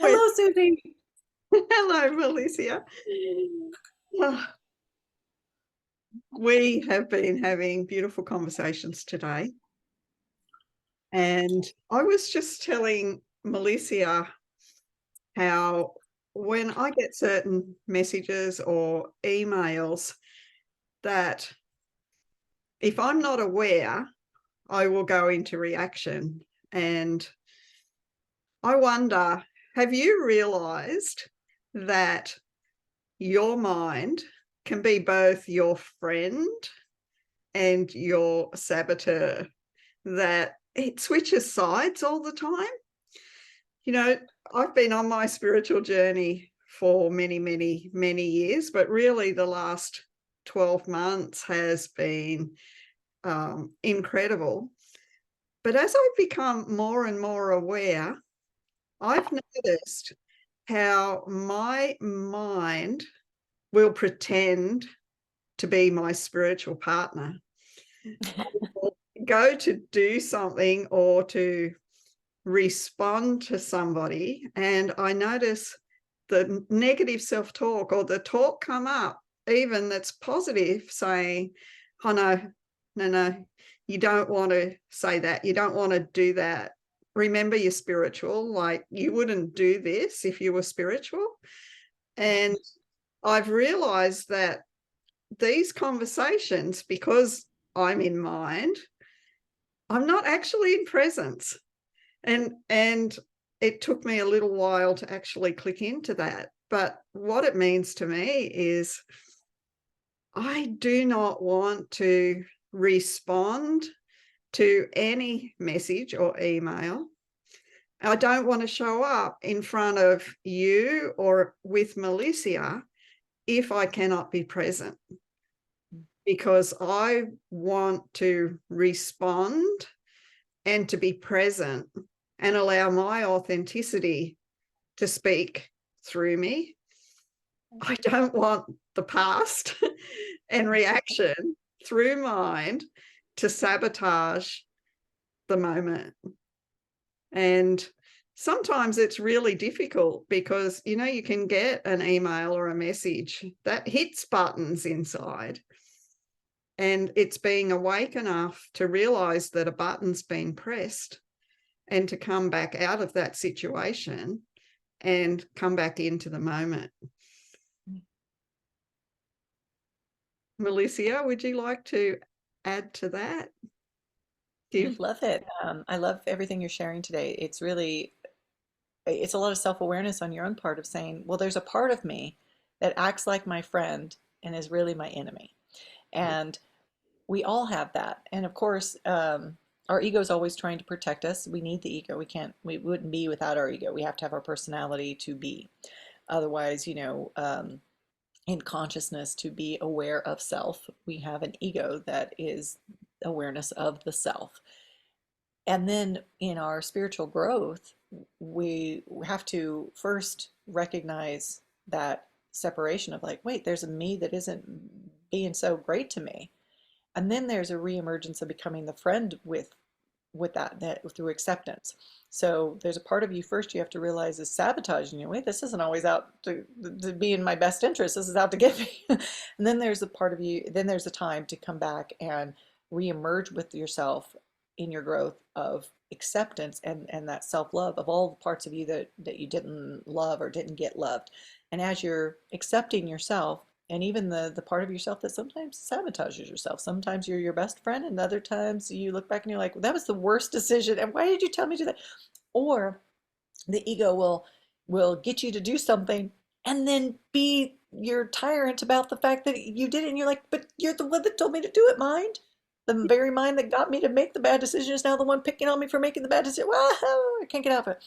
Well, Hello, Suzie. hello, Malissia. Ah, we have been having beautiful conversations today. And I was just telling Malissia how when I get certain messages or emails that if I'm not aware, I will go into reaction. And I wonder, have you realized that your mind can be both your friend and your saboteur, that it switches sides all the time? You know, I've been on my spiritual journey for many, many, many years, but really the last 12 months has been incredible. But as I've become more and more aware, I've noticed how my mind will pretend to be my spiritual partner. Go to do something or to respond to somebody, and I notice the negative self-talk or the talk come up, even that's positive, saying, oh no, you don't want to say that, you don't want to do that, remember you're spiritual, like you wouldn't do this if you were spiritual. And I've realized that these conversations, because I'm in mind, I'm not actually in presence. And it took me a little while to actually click into that. But what it means to me is I do not want to respond to any message or email. I don't want to show up in front of you or with Malissia if I cannot be present, because I want to respond and to be present and allow my authenticity to speak through me. I don't want the past and reaction through mind to sabotage the moment. And sometimes it's really difficult because, you know, you can get an email or a message that hits buttons inside, and it's being awake enough to realize that a button's been pressed and to come back out of that situation and come back into the moment. Malissia, would you like to add to that? I Give. love it. I love everything you're sharing today. It's a lot of self-awareness on your own part of saying, well, there's a part of me that acts like my friend and is really my enemy. And we all have that. And of course, our ego is always trying to protect us. We need the ego. We wouldn't be without our ego. We have to have our personality to be. Otherwise, in consciousness, to be aware of self, we have an ego that is awareness of the self. And then in our spiritual growth, we have to first recognize that separation of like, wait, there's a me that isn't being so great to me. And then there's a reemergence of becoming the friend with that through acceptance. So there's a part of you first you have to realize is sabotaging you. Wait, this isn't always out to be in my best interest. This is out to get me. And then there's a part of you, then there's a time to come back and reemerge with yourself in your growth of acceptance and that self-love of all the parts of you that you didn't love or didn't get loved. And as you're accepting yourself, and even the part of yourself that sometimes sabotages yourself. Sometimes you're your best friend, and other times you look back and you're like, well, that was the worst decision, and why did you tell me to do that? Or the ego will get you to do something and then be your tyrant about the fact that you did it, and you're like, but you're the one that told me to do it, mind. The very mind that got me to make the bad decision is now the one picking on me for making the bad decision. Well, I can't get out of it.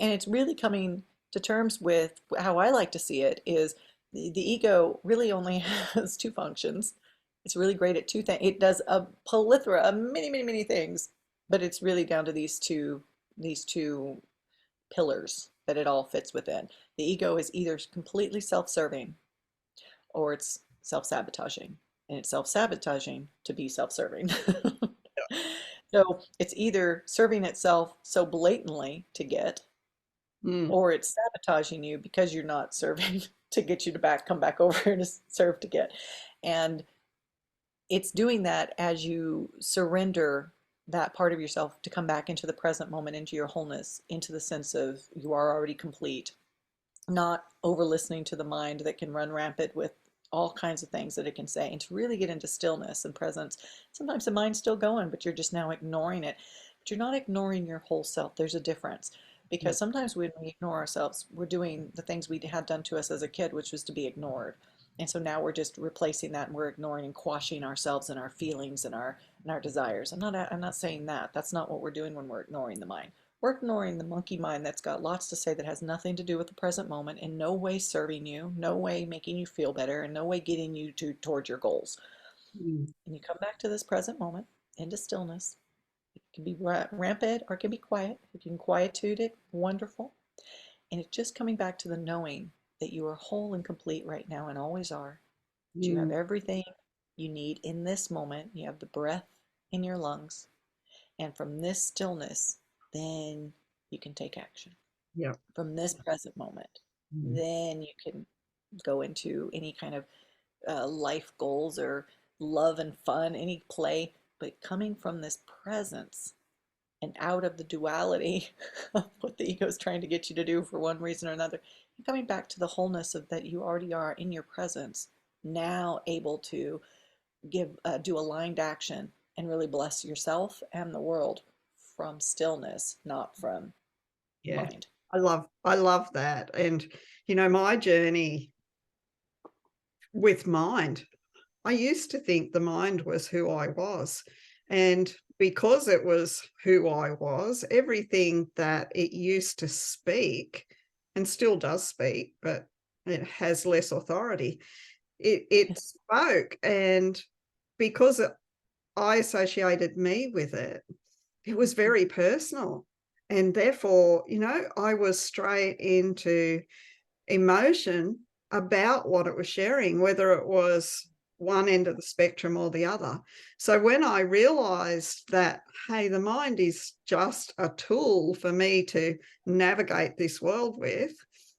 And it's really coming to terms with how I like to see it is the ego really only has two functions. It's really great at two things. It does a plethora of many, many, many things, but it's really down to these two pillars that it all fits within. The ego is either completely self-serving or it's self-sabotaging. And it's self-sabotaging to be self-serving. So it's either serving itself so blatantly to get, Mm. or it's sabotaging you because you're not serving to get you to come back over here to serve to get. And it's doing that as you surrender that part of yourself to come back into the present moment, into your wholeness, into the sense of you are already complete, not over listening to the mind that can run rampant with all kinds of things that it can say, and to really get into stillness and presence. Sometimes the mind's still going, but you're just now ignoring it. But you're not ignoring your whole self. There's a difference. Yeah. Because sometimes when we ignore ourselves, we're doing the things we had done to us as a kid, which was to be ignored. And so now we're just replacing that, and we're ignoring and quashing ourselves and our feelings and our desires. I'm not saying that. That's not what we're doing when we're ignoring the mind. We're ignoring the monkey mind that's got lots to say that has nothing to do with the present moment, in no way serving you, no way making you feel better, and no way getting you towards your goals. Mm. And you come back to this present moment, into stillness. It can be rampant or it can be quiet. If you can quietude it, wonderful. And it's just coming back to the knowing that you are whole and complete right now and always are. That you have Mm. everything you need in this moment. You have the breath in your lungs. And from this stillness, then you can take action. Yeah. From this present moment, Mm. then you can go into any kind of life goals or love and fun, any play, but coming from this presence and out of the duality of what the ego is trying to get you to do for one reason or another, you're coming back to the wholeness of that you already are in your presence, now able to do aligned action and really bless yourself and the world from stillness, not from Yeah. mind. I love that. And, my journey with mind, I used to think the mind was who I was. And because it was who I was, everything that it used to speak and still does speak, but it has less authority, it spoke. And because I associated me with it, it was very personal. And therefore, I was straight into emotion about what it was sharing, whether it was one end of the spectrum or the other. So when I realized that, hey, the mind is just a tool for me to navigate this world with,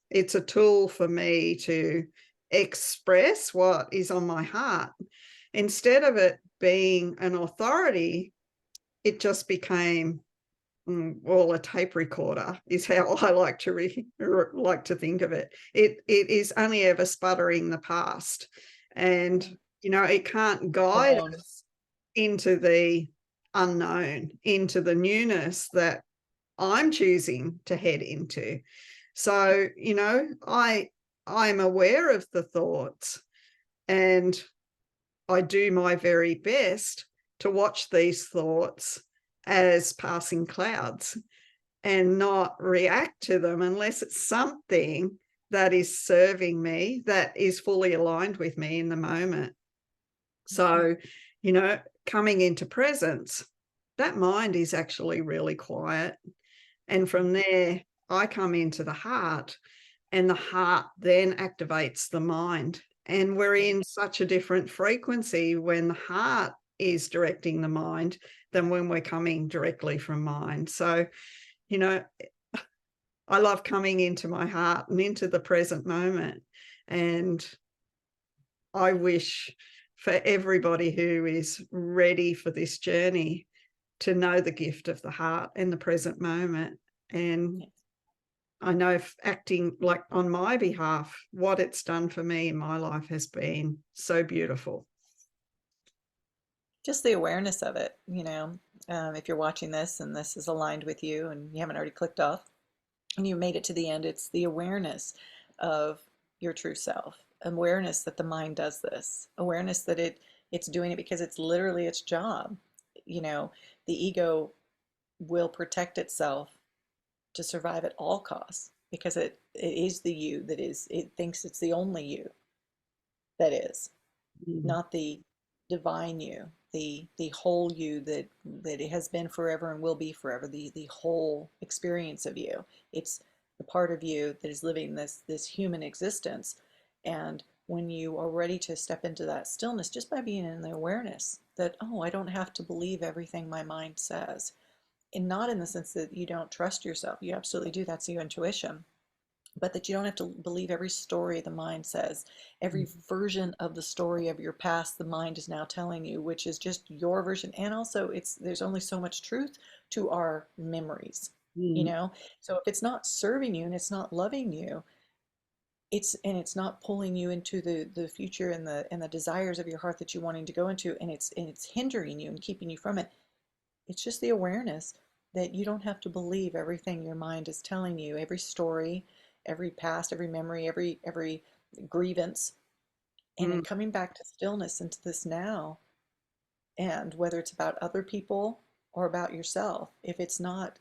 it's a tool for me to express what is on my heart. Instead of it being an authority, it just became well, a tape recorder is how I like to think of it. It is only ever sputtering the past, and it can't guide Alone. us into the unknown, into the newness that I'm choosing to head into. So I'm aware of the thoughts, and I do my very best to watch these thoughts as passing clouds and not react to them unless it's something that is serving me, that is fully aligned with me in the moment. So, coming into presence, that mind is actually really quiet. And from there, I come into the heart, and the heart then activates the mind. And we're in such a different frequency when the heart is directing the mind than when we're coming directly from mind. So, you know, I love coming into my heart and into the present moment. And I wish for everybody who is ready for this journey to know the gift of the heart and the present moment. And I know acting like on my behalf, what it's done for me in my life has been so beautiful. Just the awareness of it, if you're watching this and this is aligned with you and you haven't already clicked off and you made it to the end, it's the awareness of your true self, awareness that the mind does this, awareness that it's doing it because it's literally its job. You know, the ego will protect itself to survive at all costs because it is the you that is, it thinks it's the only you that is, Mm. not the divine you, the whole you that it has been forever and will be forever, the whole experience of you. It's the part of you that is living this human existence. And when you are ready to step into that stillness, just by being in the awareness that, oh, I don't have to believe everything my mind says. and not in the sense that you don't trust yourself. You absolutely do. That's your intuition. But that you don't have to believe every story the mind says, every version of the story of your past the mind is now telling you, which is just your version. And also, there's only so much truth to our memories, you Mm. know? So if it's not serving you and it's not loving you, it's not pulling you into the future and the desires of your heart that you're wanting to go into, and it's hindering you and keeping you from it. It's just the awareness that you don't have to believe everything your mind is telling you, every story, every past, every memory, every grievance, and then Mm. coming back to stillness into this now. And whether it's about other people or about yourself, if it's not,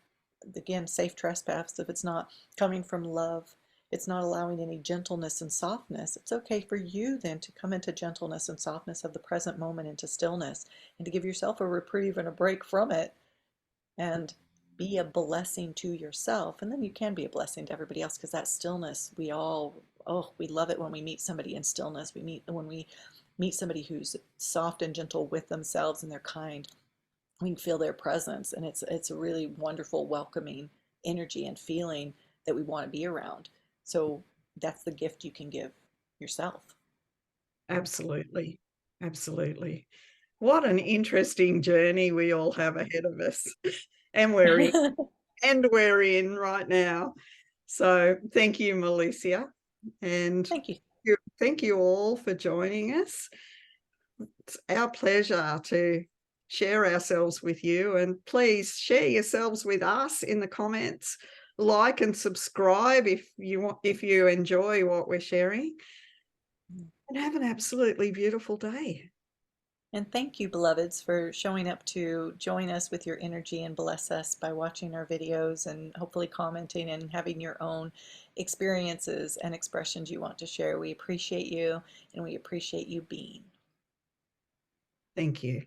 again, safe trespass, if it's not coming from love, it's not allowing any gentleness and softness, it's okay for you then to come into gentleness and softness of the present moment, into stillness, and to give yourself a reprieve and a break from it, and be a blessing to yourself. And then you can be a blessing to everybody else, because that stillness, we all, oh, we love it when we meet somebody in stillness. When we meet somebody who's soft and gentle with themselves and they're kind, we can feel their presence, and it's a really wonderful, welcoming energy and feeling that we want to be around. So that's the gift you can give yourself. Absolutely. Absolutely. What an interesting journey we all have ahead of us. And we're in right now. So thank you, Malicia. And Thank you. thank you all for joining us. It's our pleasure to share ourselves with you, and please share yourselves with us in the comments. Like and subscribe if you enjoy what we're sharing, and have an absolutely beautiful day. And thank you, beloveds, for showing up to join us with your energy and bless us by watching our videos and hopefully commenting and having your own experiences and expressions you want to share. We appreciate you, and we appreciate you being. Thank you.